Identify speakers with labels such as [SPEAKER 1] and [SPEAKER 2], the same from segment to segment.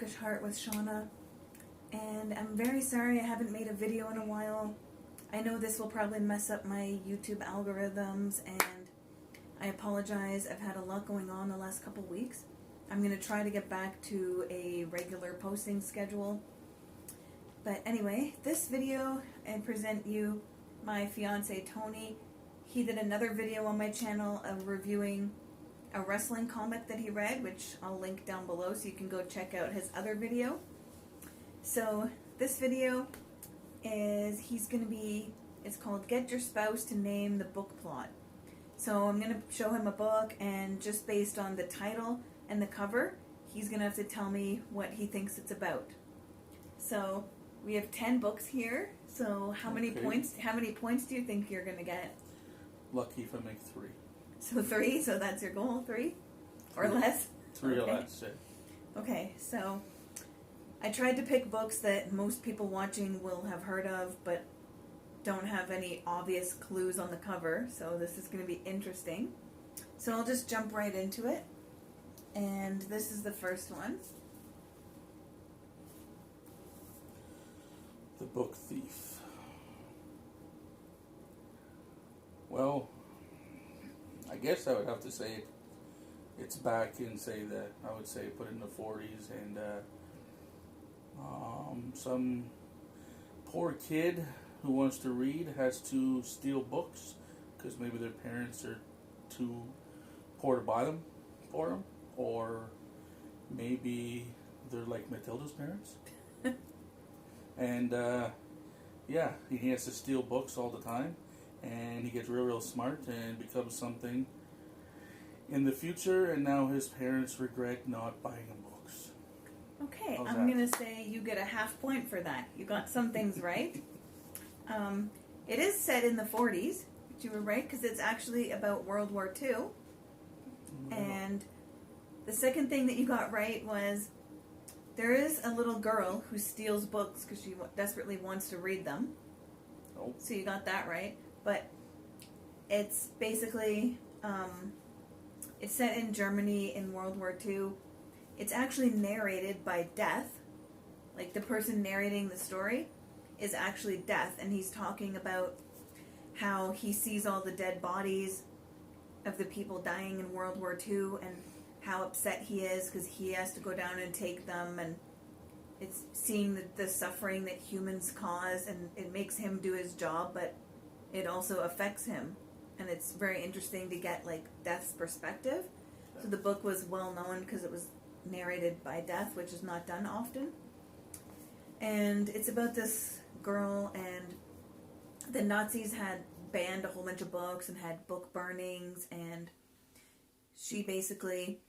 [SPEAKER 1] Selfish Heart with Shauna, and I'm very sorry I haven't made a video in a while. I know this will probably mess up my YouTube algorithms, and I apologize. I've had a lot going on the last couple weeks. I'm going to try to get back to a regular posting schedule. But anyway, this video, I present you my fiance Tony. He did another video on my channel of reviewing a wrestling comic that he read, which I'll link down below so you can go check out his other video. So this video is, it's called Get Your Spouse to Name the Book Plot. So I'm going to show him a book, and just based on the title and the cover, he's going to have to tell me what he thinks it's about. So we have 10 books here. So how many points do you think you're going to get?
[SPEAKER 2] Lucky if I make 3.
[SPEAKER 1] So 3, so that's your goal, 3? Or less?
[SPEAKER 2] 3 or less, yeah.
[SPEAKER 1] Okay, so I tried to pick books that most people watching will have heard of, but don't have any obvious clues on the cover, so this is going to be interesting. So I'll just jump right into it. And this is the first one.
[SPEAKER 2] The Book Thief. Well, I guess I would have to say it's back in, I would say put it in the 40s, and some poor kid who wants to read has to steal books because maybe their parents are too poor to buy them for them, or maybe they're like Matilda's parents. And yeah, he has to steal books all the time. And he gets real smart and becomes something in the future, and now his parents regret not buying him books.
[SPEAKER 1] Okay, I'm going to say you get a half point for that. You got some things right. It is set in the 40s, but you were right, because it's actually about World War II. And the second thing that you got right was there is a little girl who steals books because she desperately wants to read them.
[SPEAKER 2] Oh.
[SPEAKER 1] So you got that right. But it's basically, it's set in Germany in World War II. It's actually narrated by Death. Like, the person narrating the story is actually Death, and he's talking about how he sees all the dead bodies of the people dying in World War II and how upset he is because he has to go down and take them, and it's seeing the suffering that humans cause, and it makes him do his job, but it also affects him, and it's very interesting to get like Death's perspective. So the book was well known because it was narrated by Death, which is not done often. And it's about this girl, and the Nazis had banned a whole bunch of books and had book burnings, and she basically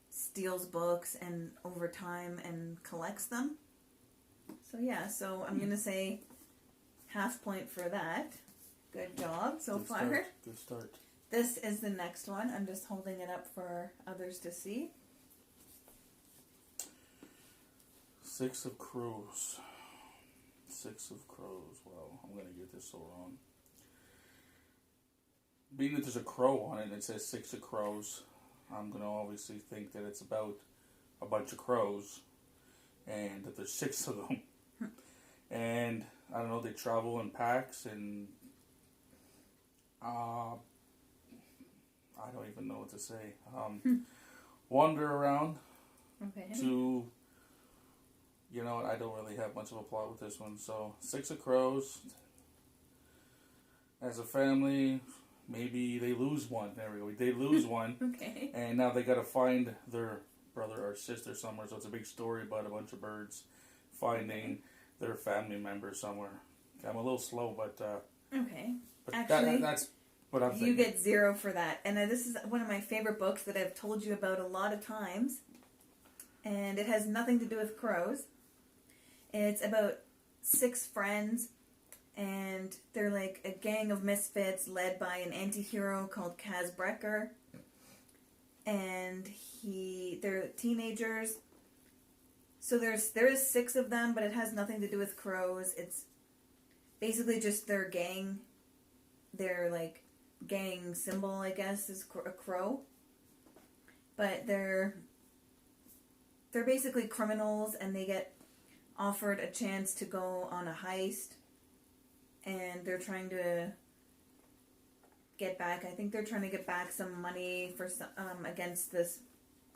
[SPEAKER 1] steals books and over time and collects them. So yeah, so I'm going to say half point for that. Good job so far.
[SPEAKER 2] Good start.
[SPEAKER 1] This is the next one. I'm just holding it up for others to see.
[SPEAKER 2] 6 of Crows. 6 of Crows. Well, I'm going to get this so wrong. Being that there's a crow on it and it says 6 of Crows, I'm going to obviously think that it's about a bunch of crows and that there's 6 of them. And I don't know, they travel in packs, and I don't even know what to say. Wander around to, you know, I don't really have much of a plot with this one. So 6 of Crows. As a family, maybe they lose one. There we go. They lose one.
[SPEAKER 1] Okay.
[SPEAKER 2] And now they got to find their brother or sister somewhere. So it's a big story about a bunch of birds finding their family member somewhere. I'm a little slow, but
[SPEAKER 1] okay.
[SPEAKER 2] But
[SPEAKER 1] actually,
[SPEAKER 2] that's what I'm thinking.
[SPEAKER 1] You get 0 for that. And this is one of my favorite books that I've told you about a lot of times. And it has nothing to do with crows. It's about 6 friends, and they're like a gang of misfits led by an anti-hero called Kaz Brecker. And they're teenagers. So there is 6 of them, but it has nothing to do with crows. It's basically just their gang. Their like gang symbol, I guess, is a crow. But they're they're basically criminals, and they get offered a chance to go on a heist, and they're trying to get back. I think they're trying to get back some money for against this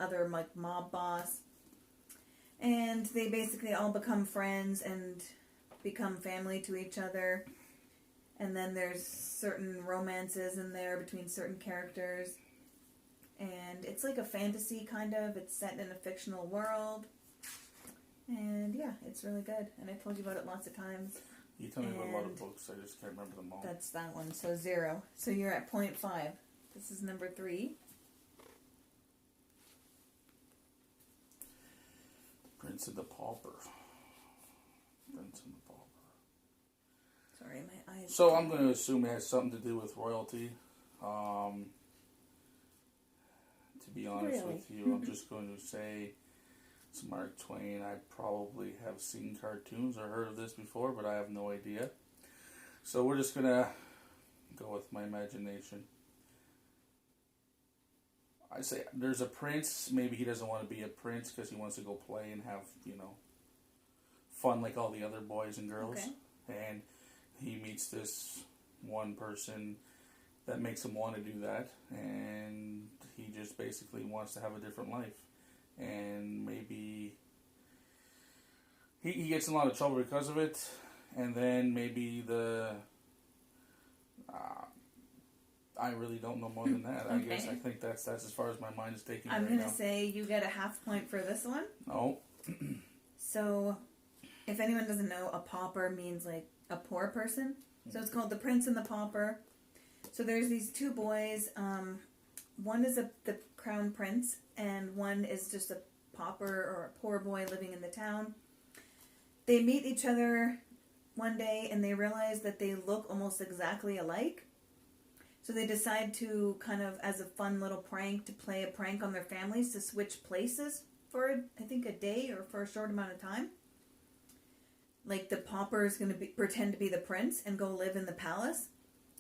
[SPEAKER 1] other like mob boss, and they basically all become friends and become family to each other. And then there's certain romances in there between certain characters. And it's like a fantasy kind of. It's set in a fictional world. And yeah, it's really good. And I told you about it lots of times.
[SPEAKER 2] You tell me about a lot of books, I just can't remember them all.
[SPEAKER 1] That's that one. So 0. So you're at 0.5. This is number 3.
[SPEAKER 2] Prince and the Pauper. Prince and the Pauper.
[SPEAKER 1] Sorry, my eyes.
[SPEAKER 2] So I'm going to assume it has something to do with royalty. To be honest with you, I'm just going to say it's Mark Twain. I probably have seen cartoons or heard of this before, but I have no idea. So we're just going to go with my imagination. I say there's a prince. Maybe he doesn't want to be a prince because he wants to go play and have, fun like all the other boys and girls.
[SPEAKER 1] Okay.
[SPEAKER 2] And he meets this one person that makes him want to do that, and he just basically wants to have a different life. And maybe he gets in a lot of trouble because of it, and then maybe I really don't know more than that.
[SPEAKER 1] Okay.
[SPEAKER 2] I think that's as far as my mind is taking.
[SPEAKER 1] I'm
[SPEAKER 2] right
[SPEAKER 1] going to
[SPEAKER 2] now.
[SPEAKER 1] say you get a half point for this one.
[SPEAKER 2] Oh.
[SPEAKER 1] So, if anyone doesn't know, a pauper means like a poor person. So it's called The Prince and the Pauper. So there's these two boys. One is the crown prince, and one is just a pauper or a poor boy living in the town. They meet each other one day, and they realize that they look almost exactly alike. So they decide to kind of, as a fun little prank, to play a prank on their families to switch places for, I think, a day or for a short amount of time. Like the pauper is going to pretend to be the prince and go live in the palace.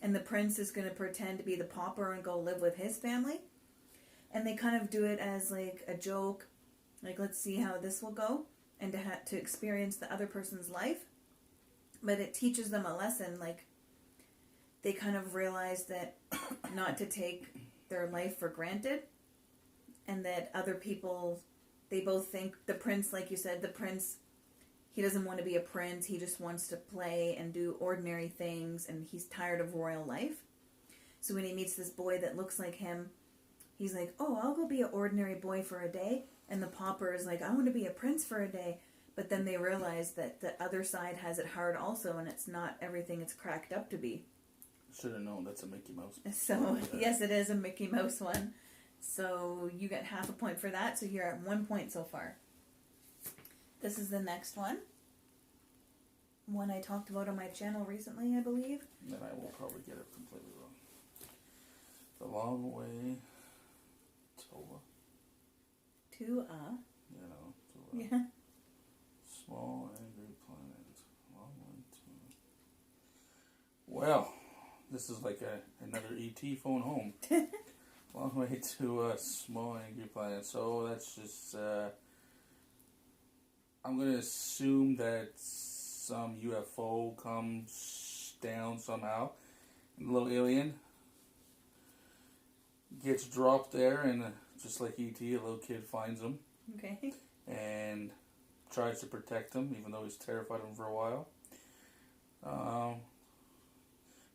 [SPEAKER 1] And the prince is going to pretend to be the pauper and go live with his family. And they kind of do it as like a joke. Like, let's see how this will go. And to experience the other person's life. But it teaches them a lesson. Like, they kind of realize that not to take their life for granted. And that other people, they both think the prince, like you said, the prince, he doesn't want to be a prince. He just wants to play and do ordinary things. And he's tired of royal life. So when he meets this boy that looks like him, he's like, oh, I'll go be an ordinary boy for a day. And the pauper is like, I want to be a prince for a day. But then they realize that the other side has it hard also. And it's not everything it's cracked up to be.
[SPEAKER 2] Should have known that's a Mickey Mouse.
[SPEAKER 1] So, yes, it is a Mickey Mouse one. So you get half a point for that. So you're at 1 point so far. This is the next one. One I talked about on my channel recently, I believe.
[SPEAKER 2] Then I will probably get it completely wrong. The Long Way to
[SPEAKER 1] Yeah.
[SPEAKER 2] Small Angry Planet. Long Way to... Well, this is like another E.T. phone home. Long Way to a Small Angry Planet. So that's just... I'm going to assume that some UFO comes down somehow. A little alien gets dropped there, and just like E.T., a little kid finds him.
[SPEAKER 1] Okay.
[SPEAKER 2] And tries to protect him, even though he's terrified of him for a while.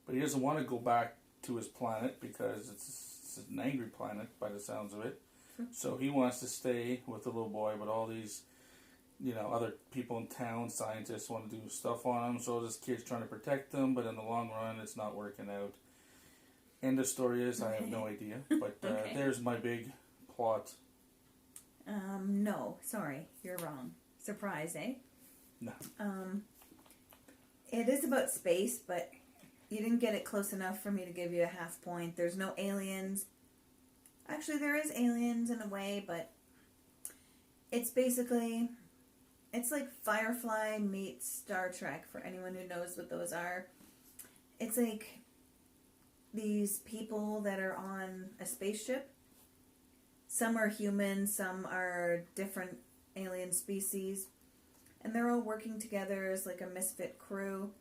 [SPEAKER 2] But he doesn't want to go back to his planet because it's an angry planet by the sounds of it. So he wants to stay with the little boy, but all these other people in town, scientists, want to do stuff on him, so this kid's trying to protect them, but in the long run, it's not working out. End of story is, I have no idea, but there's my big plot.
[SPEAKER 1] No, sorry, you're wrong. Surprise, eh?
[SPEAKER 2] No.
[SPEAKER 1] It is about space, but you didn't get it close enough for me to give you a half point. There's no aliens. Actually, there is aliens in a way, but it's basically... It's like Firefly meets Star Trek, for anyone who knows what those are. It's like these people that are on a spaceship. Some are human, some are different alien species, and they're all working together as like a misfit crew,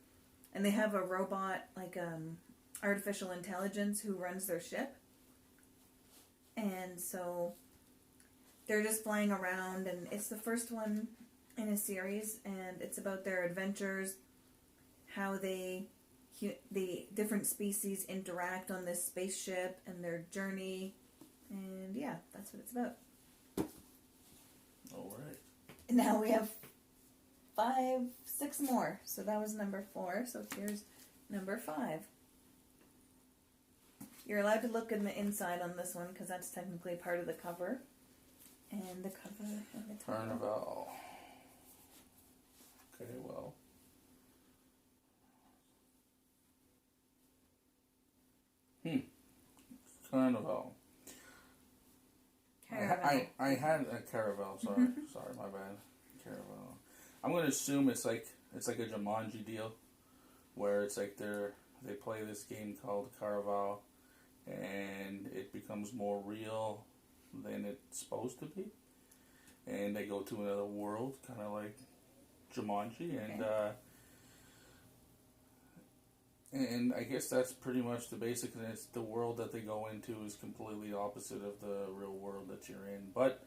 [SPEAKER 1] and they have a robot, like artificial intelligence, who runs their ship, and so they're just flying around, and it's the first one in a series, and it's about their adventures, how the different species interact on this spaceship and their journey, and yeah, that's what it's about.
[SPEAKER 2] All right.
[SPEAKER 1] And now we have 6 more. So that was number 4. So here's number 5. You're allowed to look in the inside on this one because that's technically part of the cover. And the cover and the title.
[SPEAKER 2] Caravelle. Okay, well. Caravelle.
[SPEAKER 1] Caravelle.
[SPEAKER 2] I had a Caravelle. Sorry, sorry, my bad. Caravelle. I'm gonna assume it's like a Jumanji deal, where it's like they play this game called Caravelle, and it becomes more real than it's supposed to be, and they go to another world, kind of like Jumanji, and I guess that's pretty much the basic. And it's the world that they go into is completely opposite of the real world that you're in. But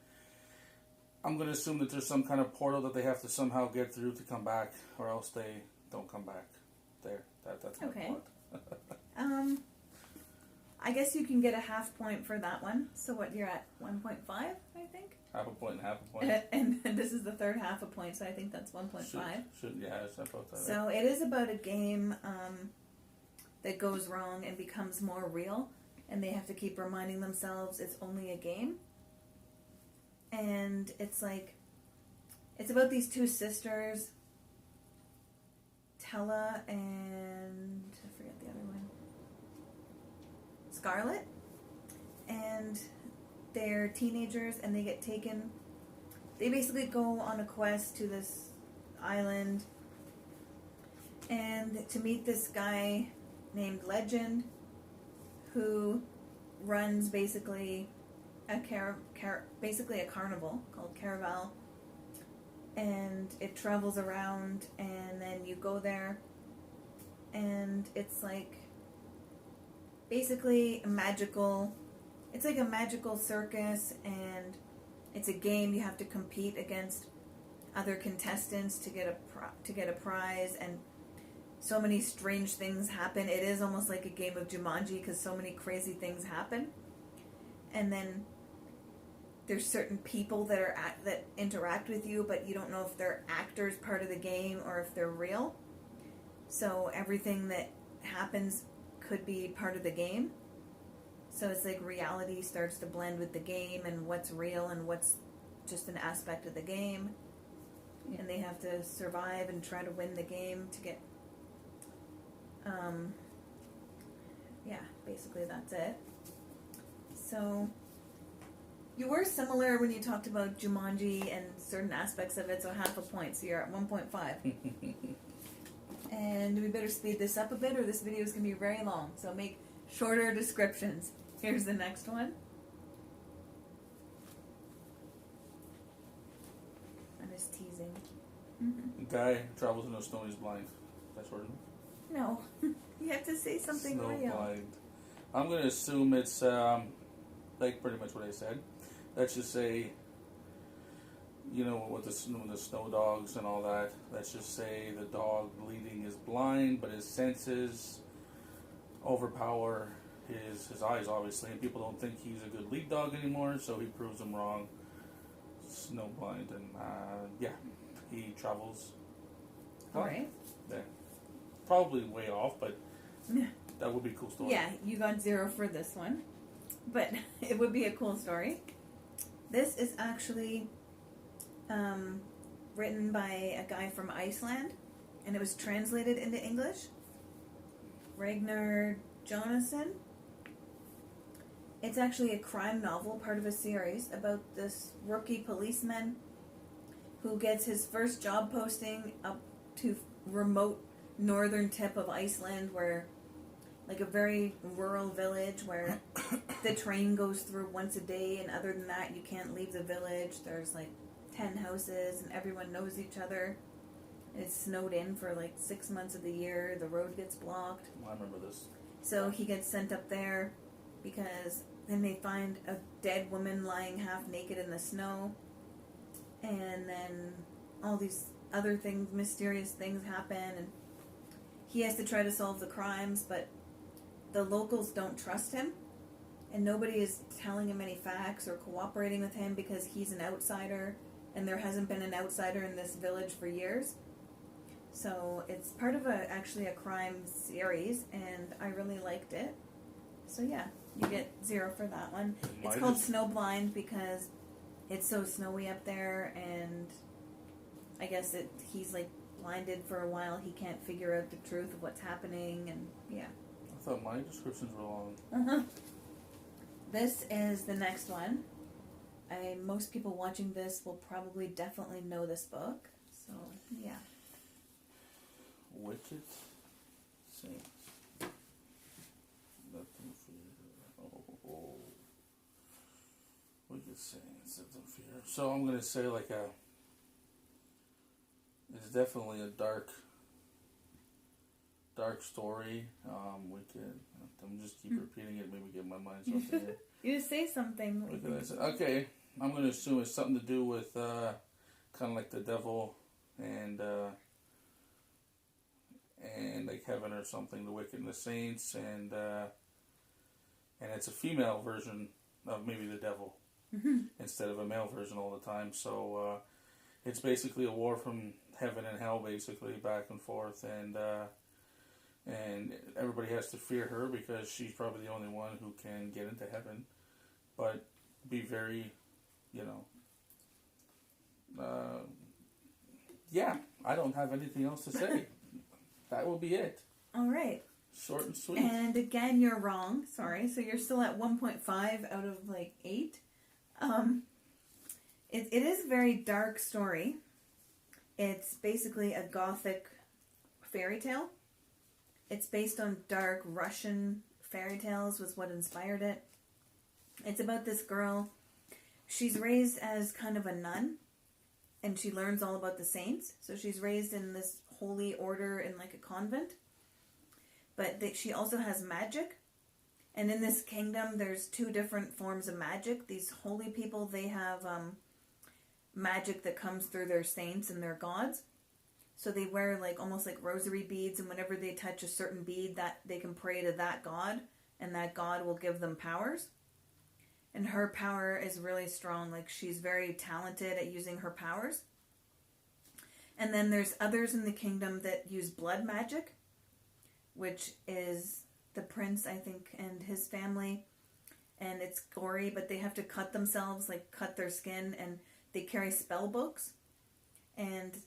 [SPEAKER 2] I'm going to assume that there's some kind of portal that they have to somehow get through to come back, or else they don't come back. That's my plot.
[SPEAKER 1] I guess you can get a half point for that one. So what, you're at 1.5, I think?
[SPEAKER 2] Half a point and half a point.
[SPEAKER 1] And this is the third half a point, so I think that's 1.5.
[SPEAKER 2] Yeah, it's about that.
[SPEAKER 1] So it is about a game that goes wrong and becomes more real, and they have to keep reminding themselves it's only a game. And it's about these 2 sisters, Tella and I forget the other one, Scarlett, and they're teenagers, and they get taken. They basically go on a quest to this island, and to meet this guy named Legend, who runs basically a carnival called Caravelle, and it travels around, and then you go there, and it's like basically it's like a magical circus, and it's a game. You have to compete against other contestants to get a prize, and so many strange things happen. It is almost like a game of Jumanji because so many crazy things happen. And then there's certain people that interact with you, but you don't know if they're actors part of the game or if they're real. So everything that happens could be part of the game. So it's like reality starts to blend with the game, and what's real and what's just an aspect of the game. And they have to survive and try to win the game to get basically that's it. So you were similar when you talked about Jumanji and certain aspects of it, so half a point, so you're at 1.5. And we better speed this up a bit, or this video is going to be very long, so make shorter descriptions. Here's the next one. I'm just teasing.
[SPEAKER 2] The guy travels in the snow, he's blind. That's what it is?
[SPEAKER 1] No. You have to say something
[SPEAKER 2] Snow
[SPEAKER 1] real.
[SPEAKER 2] blind. I'm going to assume it's like pretty much what I said. Let's just say, with the snow dogs and all that, let's just say the dog leading is blind, but his senses overpower his eyes, obviously, and people don't think he's a good lead dog anymore, so he proves them wrong. Snow blind, and he travels.
[SPEAKER 1] Alright.
[SPEAKER 2] Yeah. Probably way off, but that would be a cool story.
[SPEAKER 1] Yeah, you got 0 for this one. But it would be a cool story. This is actually written by a guy from Iceland, and it was translated into English. Ragnar Jonasson. It's actually a crime novel, part of a series, about this rookie policeman who gets his first job posting up to remote northern tip of Iceland, where like a very rural village where the train goes through once a day, and other than that you can't leave the village. There's like 10 houses, and everyone knows each other. It's snowed in for like 6 months of the year. The road gets blocked.
[SPEAKER 2] I remember this.
[SPEAKER 1] So he gets sent up there because then they find a dead woman lying half naked in the snow. And then all these other things, mysterious things happen. And he has to try to solve the crimes, but the locals don't trust him. And nobody is telling him any facts or cooperating with him because he's an outsider. And there hasn't been an outsider in this village for years. So it's part of actually a crime series, and I really liked it. So yeah, you get 0 for that one. It's called Snowblind because it's so snowy up there, and I guess he's like blinded for a while. He can't figure out the truth of what's happening, and yeah.
[SPEAKER 2] I thought my descriptions were long.
[SPEAKER 1] Uh-huh. This is the next one. Most people watching this will probably definitely know this book. So yeah.
[SPEAKER 2] Wicked Saints. Nothing fear. Oh. Wicked Saints. Nothing fear. So I'm gonna say it's definitely a dark story. Wicked. I'm just keep repeating it. Maybe get my mind something here.
[SPEAKER 1] You just say something.
[SPEAKER 2] Okay. I'm gonna assume it's something to do with kind of like the devil and like heaven or something, the wicked and the saints, and it's a female version of maybe the devil instead of a male version all the time. So it's basically a war from heaven and hell, basically back and forth, and everybody has to fear her because she's probably the only one who can get into heaven, but be very, yeah. I don't have anything else to say. That will be it. All right. Short and sweet.
[SPEAKER 1] And again, you're wrong. Sorry. So you're still at 1.5 out of 8. It is a very dark story. It's basically a gothic fairy tale. It's based on dark Russian fairy tales was what inspired it. It's about this girl. She's raised as kind of a nun, and she learns all about the saints. So she's raised in this holy order in like a convent, but she also has magic, and in this kingdom there's 2 different forms of magic. These holy people, they have magic that comes through their saints and their gods, so they wear like almost like rosary beads, and whenever they touch a certain bead, that they can pray to that god, and that god will give them powers. And her power is really strong. Like, she's very talented at using her powers. And then there's others in the kingdom that use blood magic, which is the prince, I think, and his family. And it's gory, but they have to cut themselves, like cut their skin, and they carry spell books. And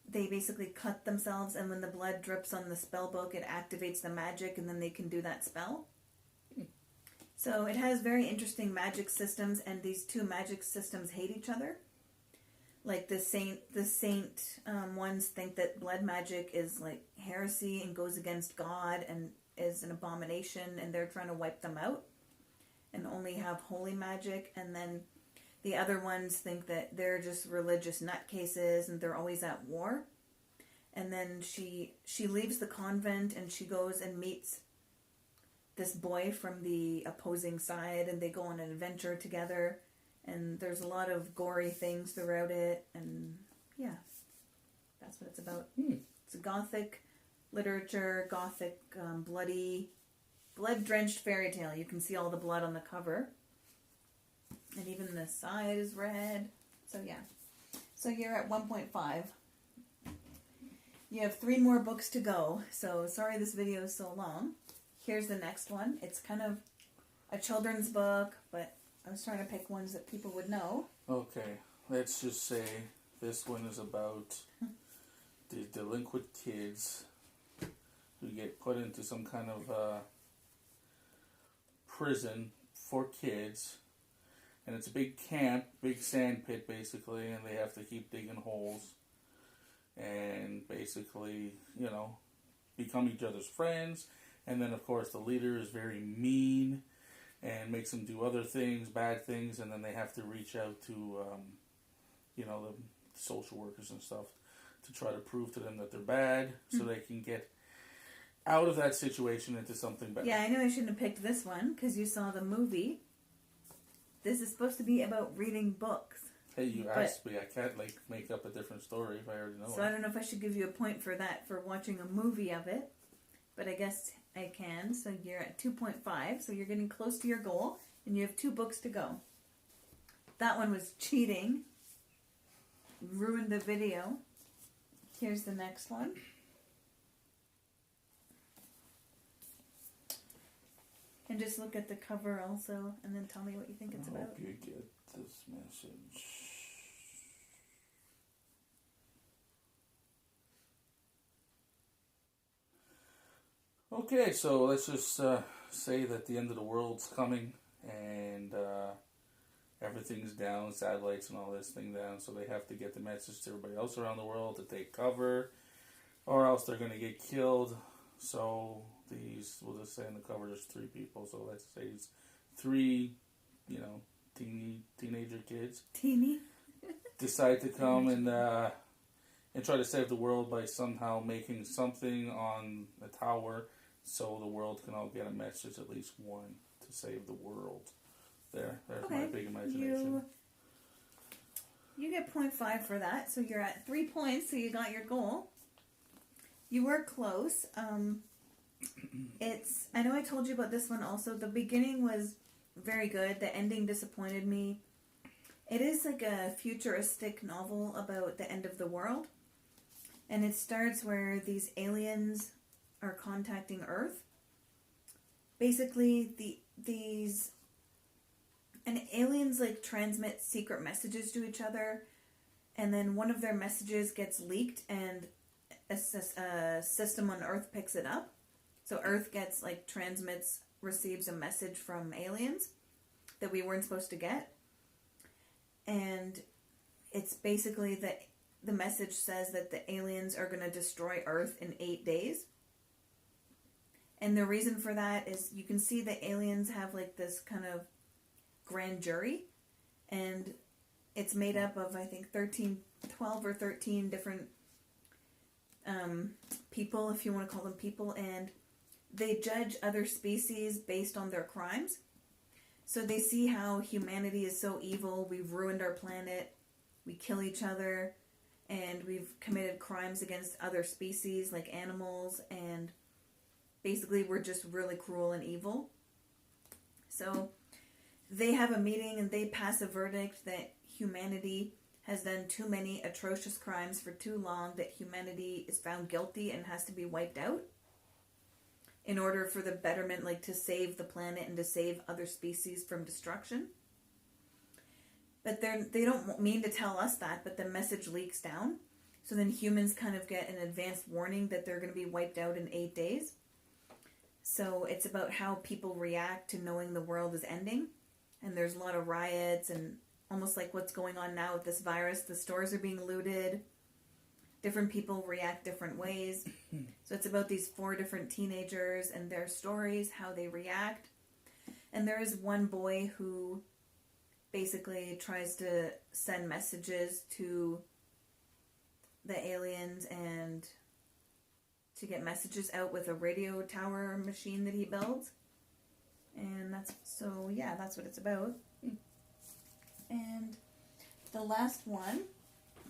[SPEAKER 1] they basically cut themselves, and when the blood drips on the spell book, it activates the magic, and then they can do that spell. So it has very interesting magic systems, and these 2 magic systems hate each other. Like the saint ones think that blood magic is like heresy and goes against God and is an abomination, and they're trying to wipe them out and only have holy magic. And then the other ones think that they're just religious nutcases and they're always at war. And then she leaves the convent and she goes and meets this boy from the opposing side, and they go on an adventure together, and there's a lot of gory things throughout it, and yeah, that's what it's about. It's a gothic literature, gothic blood-drenched fairy tale. You can see all the blood on the cover, and even the side is red. So yeah, so you're at 1.5. You have 3 more books to go, so sorry this video is so long. Here's the next one. It's kind of a children's book, but I was trying to pick ones that people would know.
[SPEAKER 2] Okay, let's just say this one is about the delinquent kids who get put into some kind of prison for kids. And it's a big camp, big sand pit basically, and they have to keep digging holes. And basically, become each other's friends. And then, of course, the leader is very mean and makes them do other things, bad things, and then they have to reach out to the social workers and stuff to try to prove to them that they're bad, so they can get out of that situation into something better.
[SPEAKER 1] Yeah, I know I shouldn't have picked this one because you saw the movie. This is supposed to be about reading books.
[SPEAKER 2] Hey, you asked me. I can't make up a different story if I already know it.
[SPEAKER 1] So I don't know if I should give you a point for that for watching a movie of it, but I guess I can. So you're at 2.5. So you're getting close to your goal, and you have 2 books to go. That one was cheating. Ruined the video. Here's the next one. And just look at the cover also, and then tell me what you think it's about.
[SPEAKER 2] I hope you get this message. Okay, so let's just say that the end of the world's coming, and everything's down, satellites and all this thing down, so they have to get the message to everybody else around the world to take cover, or else they're going to get killed. So we'll just say in the cover there's 3 people, so let's say it's 3, teenager kids.
[SPEAKER 1] Teeny?
[SPEAKER 2] Decide to come and try to save the world by somehow making something on a tower so the world can all get a message, at least one, to save the world. There's my big imagination.
[SPEAKER 1] You get 0.5 for that, so you're at 3 points, so you got your goal. You were close. I know I told you about this one also. The beginning was very good. The ending disappointed me. It is like a futuristic novel about the end of the world. And it starts where these aliens are contacting Earth. Basically, aliens transmit secret messages to each other, and then one of their messages gets leaked, and a system on Earth picks it up. So Earth gets receives a message from aliens that we weren't supposed to get, and it's basically the message says that the aliens are going to destroy Earth in 8 days. And the reason for that is you can see the aliens have this kind of grand jury, and it's made up of I think 12 or 13 different people, if you want to call them people, and they judge other species based on their crimes. So they see how humanity is so evil, we've ruined our planet, we kill each other, and we've committed crimes against other species like animals, and basically we're just really cruel and evil. So they have a meeting and they pass a verdict that humanity has done too many atrocious crimes for too long, that humanity is found guilty and has to be wiped out in order for the betterment, to save the planet and to save other species from destruction. But they don't mean to tell us that, but the message leaks down. So then humans kind of get an advanced warning that they're going to be wiped out in 8 days. So it's about how people react to knowing the world is ending. And there's a lot of riots and almost like what's going on now with this virus. The stores are being looted. Different people react different ways. So it's about these 4 different teenagers and their stories, how they react. And there is one boy who basically tries to send messages to the aliens and to get messages out with a radio tower machine that he builds. And that's what it's about. And the last one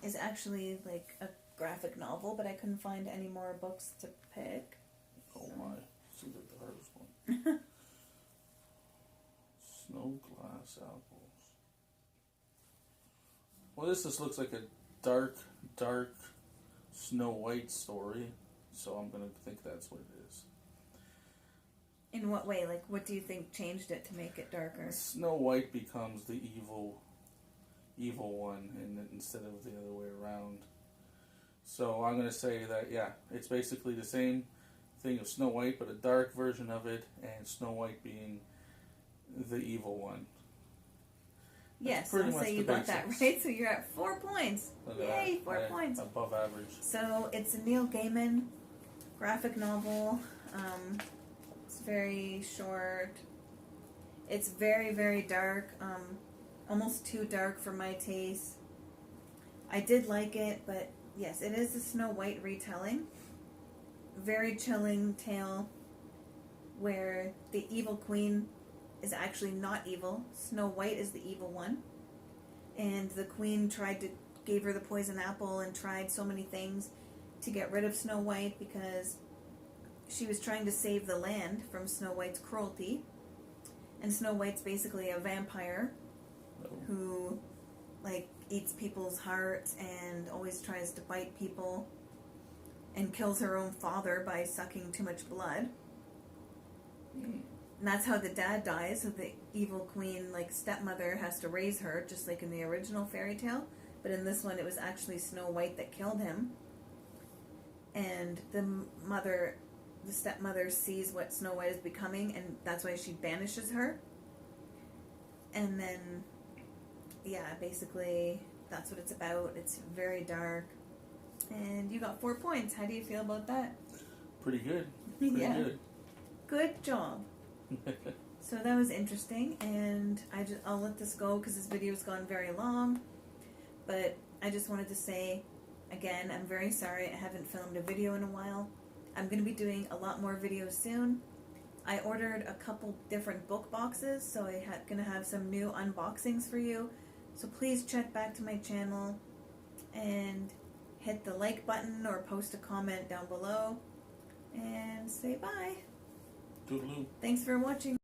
[SPEAKER 1] is actually a graphic novel, but I couldn't find any more books to pick.
[SPEAKER 2] Oh my, seems like the hardest one. Snow glass apples. Well, this just looks like a dark Snow White story, so I'm going to think that's what it is.
[SPEAKER 1] In what way? What do you think changed it to make it darker?
[SPEAKER 2] Snow White becomes the evil one, and instead of the other way around. So I'm going to say that, it's basically the same thing of Snow White, but a dark version of it, and Snow White being the evil one.
[SPEAKER 1] Yes, I'll say you got that right. So you're at 4 points. Yay, 4 points.
[SPEAKER 2] Above average.
[SPEAKER 1] So it's a Neil Gaiman graphic novel. It's very short. It's very, very dark. Almost too dark for my taste. I did like it, but yes, it is a Snow White retelling. Very chilling tale where the evil queen is actually not evil. Snow White is the evil one. And the queen gave her the poison apple and tried so many things to get rid of Snow White because she was trying to save the land from Snow White's cruelty. And Snow White's basically a vampire who, like, eats people's hearts and always tries to bite people and kills her own father by sucking too much blood. And that's how the dad dies. So the evil queen, like, stepmother has to raise her, just like in the original fairy tale. But in this one, it was actually Snow White that killed him. And the stepmother sees what Snow White is becoming, and that's why she banishes her. And then, yeah, basically, that's what it's about. It's very dark. And you got 4 points. How do you feel about that?
[SPEAKER 2] Pretty good. Pretty good.
[SPEAKER 1] Good job. So that was interesting, and I'll let this go because this video's gone very long. But I just wanted to say, again, I'm very sorry I haven't filmed a video in a while. I'm going to be doing a lot more videos soon. I ordered a couple different book boxes, so I'm going to have some new unboxings for you. So please check back to my channel and hit the like button or post a comment down below and say bye.
[SPEAKER 2] Toodaloo.
[SPEAKER 1] Thanks for watching.